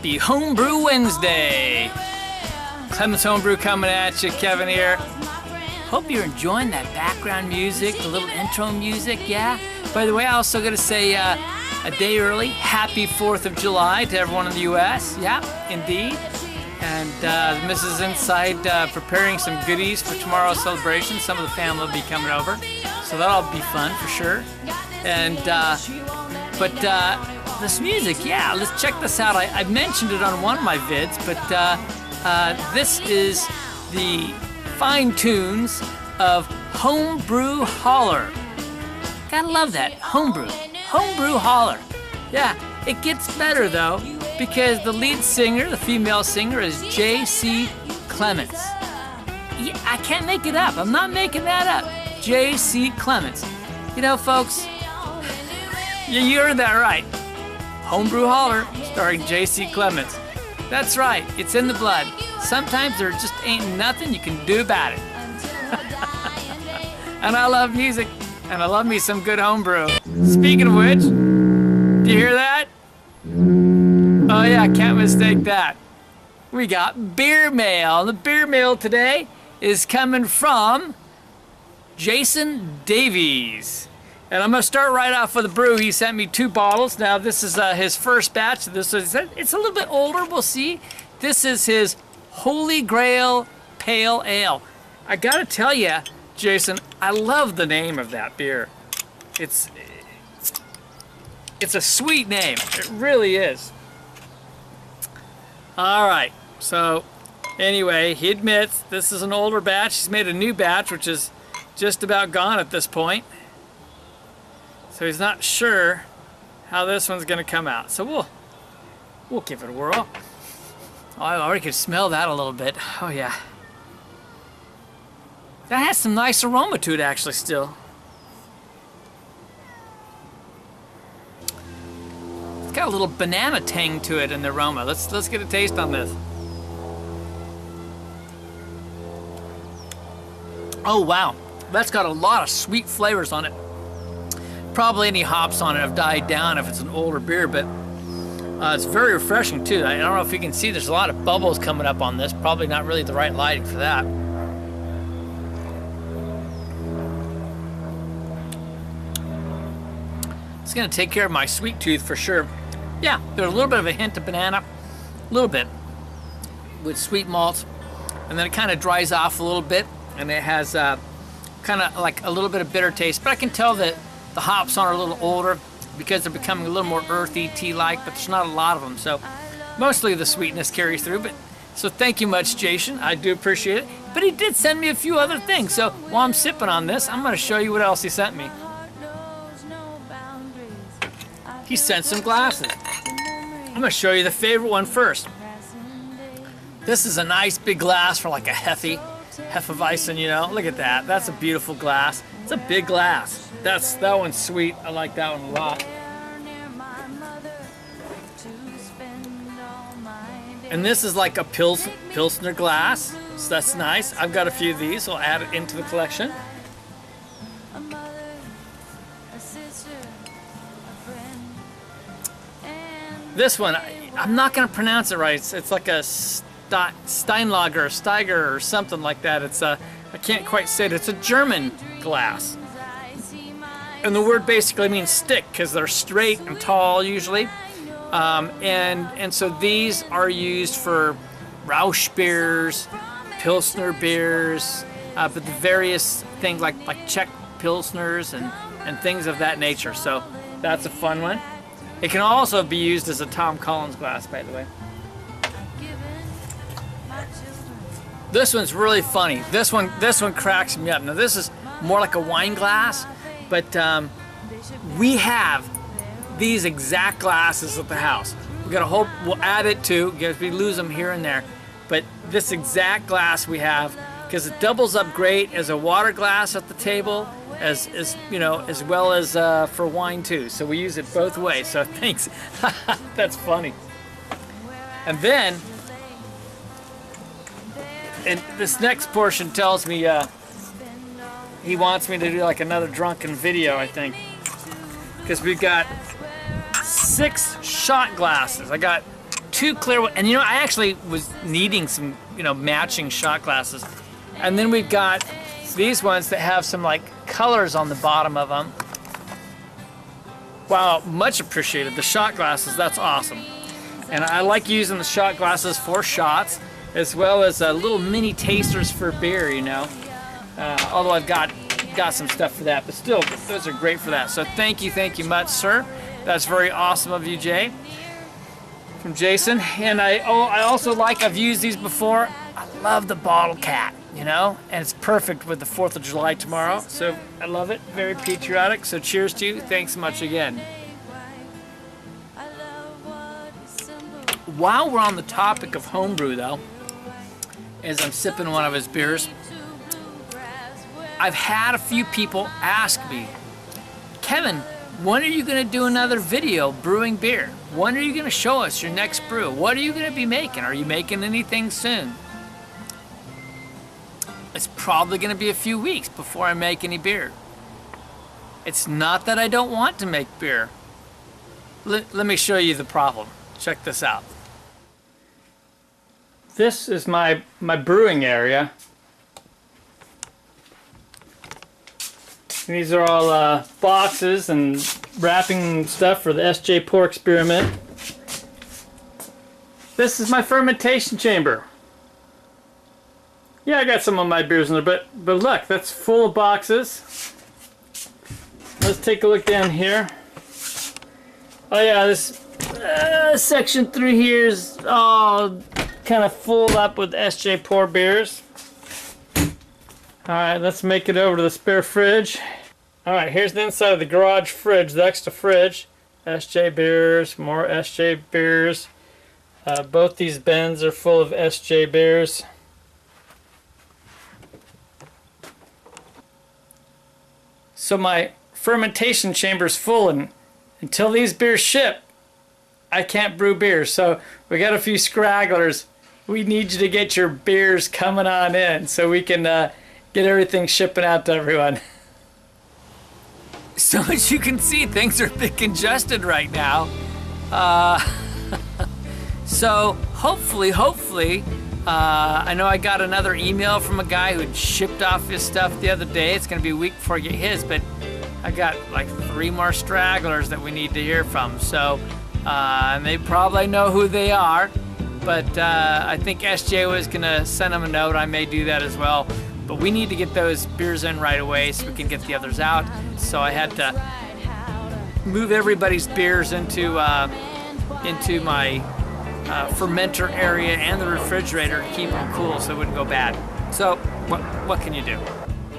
Happy Homebrew Wednesday. Clements Homebrew coming at you. Kevin here. Hope you're enjoying that background music, the little intro music, yeah? By the way, I also got to say a day early, happy 4th of July to everyone in the U.S. Yeah, indeed. And the missus inside preparing some goodies for tomorrow's celebration. Some of the family will be coming over, so that'll be fun for sure. And but this music, yeah, let's check this out. I mentioned it on one of my vids, but this is the fine tunes of Homebrew Hollar. Gotta love that, Homebrew Hollar. Yeah, it gets better though, because the lead singer, the female singer, is J.C. Clements. Yeah, I can't make it up. I'm not making that up. J.C. Clements. You know, folks, you heard that right. Homebrew Hollar, starring J.C. Clements. That's right, it's in the blood. Sometimes there just ain't nothing you can do about it. And I love music, and I love me some good homebrew. Speaking of which, do you hear that? Oh yeah, can't mistake that. We got beer mail. The beer mail today is coming from Jason Davies. And I'm going to start right off with the brew. He sent me 2 bottles. Now, this is his first batch. It's a little bit older, we'll see. This is his Holy Grail Pale Ale. I got to tell you, Jason, I love the name of that beer. It's a sweet name. It really is. All right. So, anyway, he admits this is an older batch. He's made a new batch, which is just about gone at this point. So he's not sure how this one's going to come out. So we'll give it a whirl. Oh, I already could smell that a little bit. Oh yeah. That has some nice aroma to it actually still. It's got a little banana tang to it in the aroma. Let's get a taste on this. Oh wow. That's got a lot of sweet flavors on it. Probably any hops on it have died down if it's an older beer, but it's very refreshing too. I don't know if you can see, there's a lot of bubbles coming up on this. Probably not really the right lighting for that. It's gonna take care of my sweet tooth for sure. Yeah, there's a little bit of a hint of banana, a little bit, with sweet malts, and then it kind of dries off a little bit, and it has kind of like a little bit of bitter taste. But I can tell that the hops are a little older because they're becoming a little more earthy, tea-like, but there's not a lot of them. So mostly the sweetness carries through. But so thank you much, Jason. I do appreciate it. But he did send me a few other things. So while I'm sipping on this, I'm going to show you what else he sent me. He sent some glasses. I'm going to show you the favorite one first. This is a nice big glass for like a Hefeweizen, you know. Look at that. That's a beautiful glass. It's a big glass. That one's sweet. I like that one a lot. And this is like a Pilsner glass, so that's nice. I've got a few of these, so I'll add it into the collection. This one, I'm not going to pronounce it right. It's like a Steinlager or Steiger or something like that. I can't quite say it. It's a German glass. And the word basically means stick because they're straight and tall usually. And so these are used for Rausch beers, Pilsner beers, but the various things like Czech Pilsners and things of that nature. So that's a fun one. It can also be used as a Tom Collins glass, by the way. This one's really funny. This one cracks me up. Now this is more like a wine glass, but we have these exact glasses at the house. We'll add it to, because we lose them here and there, but this exact glass we have, because it doubles up great as a water glass at the table, as you know, as well as for wine too. So we use it both ways. So thanks. That's funny. And then, and this next portion tells me he wants me to do like another drunken video, I think, because we've got 6 shot glasses. I got 2 clear ones. And you know, I actually was needing some, you know, matching shot glasses. And then we've got these ones that have some like colors on the bottom of them. Wow, much appreciated. The shot glasses, that's awesome. And I like using the shot glasses for shots, as well as little mini tasters for beer, you know. Although I've got some stuff for that, but still, those are great for that. So thank you much, sir. That's very awesome of you, Jay. From Jason. And I also like, I've used these before, I love the bottle cap, you know, and it's perfect with the 4th of July tomorrow. So I love it, very patriotic. So cheers to you, thanks so much again. While we're on the topic of homebrew though, as I'm sipping one of his beers, I've had a few people ask me, Kevin, when are you going to do another video brewing beer? When are you going to show us your next brew? What are you going to be making? Are you making anything soon? It's probably going to be a few weeks before I make any beer. It's not that I don't want to make beer. Let me show you the problem. Check this out. This is my brewing area. These are all boxes and wrapping stuff for the SJ Pour experiment. This is my fermentation chamber. Yeah, I got some of my beers in there, but look, that's full of boxes. Let's take a look down here. Oh yeah, this section 3 here is all kind of full up with SJ Pour beers. Alright, let's make it over to the spare fridge. Alright, here's the inside of the garage fridge, the extra fridge. SJ beers, more SJ beers. Both these bins are full of SJ beers. So my fermentation chamber's full, and until these beers ship, I can't brew beers. So we got a few scragglers. We need you to get your beers coming on in so we can get everything shipping out to everyone. So as you can see, things are a bit congested right now. So hopefully, I know I got another email from a guy who had shipped off his stuff the other day. It's going to be a week before I get his, but I got like 3 more stragglers that we need to hear from. So, and they probably know who they are, but I think SJ was going to send them a note. I may do that as well. But we need to get those beers in right away so we can get the others out. So I had to move everybody's beers into my fermenter area and the refrigerator to keep them cool so it wouldn't go bad. So what can you do?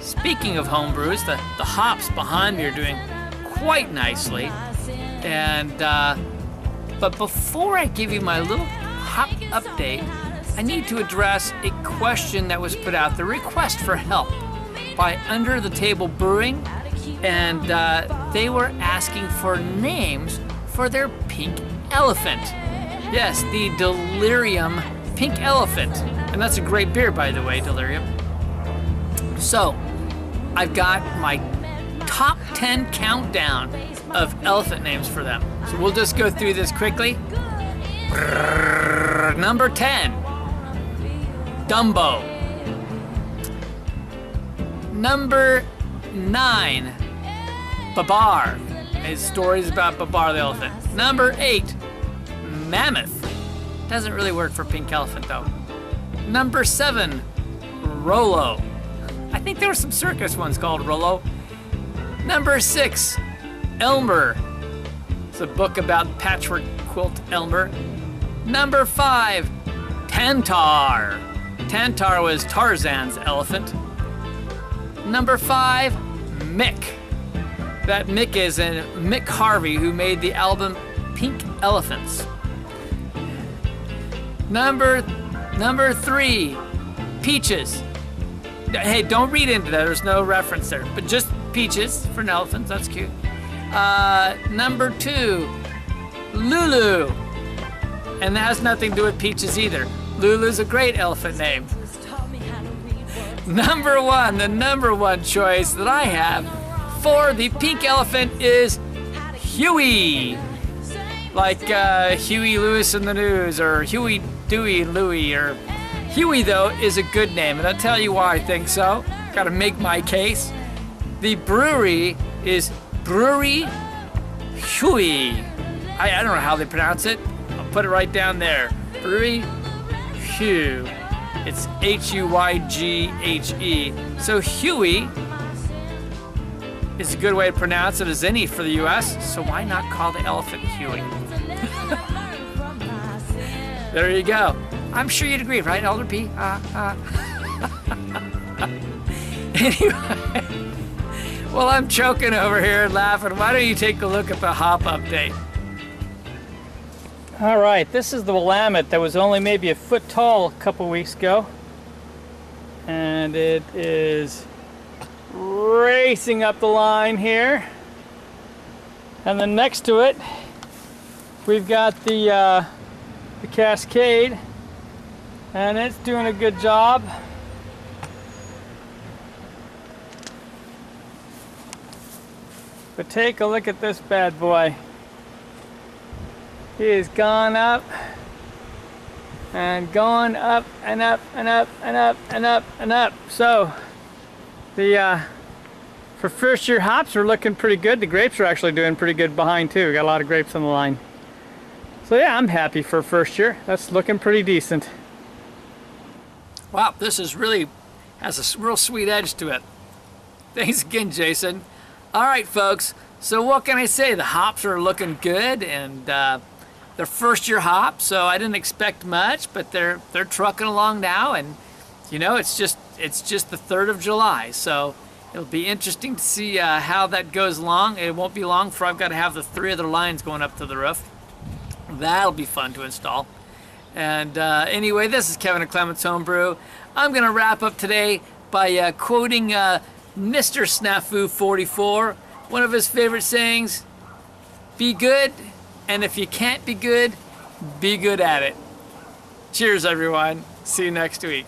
Speaking of home brews, the hops behind me are doing quite nicely. And but before I give you my little hop update, I need to address a question that was put out, the request for help by Under the Table Brewing, and they were asking for names for their pink elephant. Yes, the Delirium Pink Elephant, and that's a great beer, by the way, Delirium. So, I've got my top 10 countdown of elephant names for them. So we'll just go through this quickly. Number 10. Dumbo. Number 9, Babar. His stories about Babar the elephant. Number 8, Mammoth. Doesn't really work for pink elephant though. Number 7, Rollo. I think there were some circus ones called Rollo. Number 6, Elmer. It's a book about patchwork quilt Elmer. Number 5, Tantar. Tantar was Tarzan's elephant. Number 5, Mick. That Mick is Mick Harvey, who made the album Pink Elephants. Number 3, Peaches. Hey, don't read into that. There's no reference there, but just peaches for an elephant. That's cute. Number 2, Lulu. And that has nothing to do with peaches either. Lulu's a great elephant name. Number 1, the number 1 choice that I have for the pink elephant is Huey. like Huey Lewis in the News, or Huey, Dewey, Louie, or Huey, though, is a good name, and I'll tell you why I think so. Gotta make my case. The brewery is Brewery Huey. I don't know how they pronounce it. I'll put it right down there. Brewery Hugh. It's Huyghe. So Huey is a good way to pronounce it as any for the U.S., so why not call the elephant Huey? There you go. I'm sure you'd agree, right, Elder P? Anyway, well, I'm choking over here and laughing. Why don't you take a look at the hop update? All right, this is the Willamette that was only maybe a foot tall a couple weeks ago. And it is racing up the line here. And then next to it, we've got the Cascade. And it's doing a good job. But take a look at this bad boy. He has gone up and gone up and up and up and up and up and up. So the for first year hops are looking pretty good. The grapes are actually doing pretty good behind too. We got a lot of grapes on the line. So yeah, I'm happy for first year. That's looking pretty decent. Wow, this is really has a real sweet edge to it. Thanks again, Jason. All right, folks. So what can I say? The hops are looking good, and they're first year hops, so I didn't expect much, but they're trucking along now, and you know, it's just the 3rd of July, so it'll be interesting to see how that goes along. It won't be long before I've got to have the 3 other lines going up to the roof. That'll be fun to install. And anyway, this is Kevin at Clements Homebrew. I'm gonna wrap up today by quoting Mr. Snafu 44, one of his favorite sayings: be good, and if you can't be good at it. Cheers, everyone. See you next week.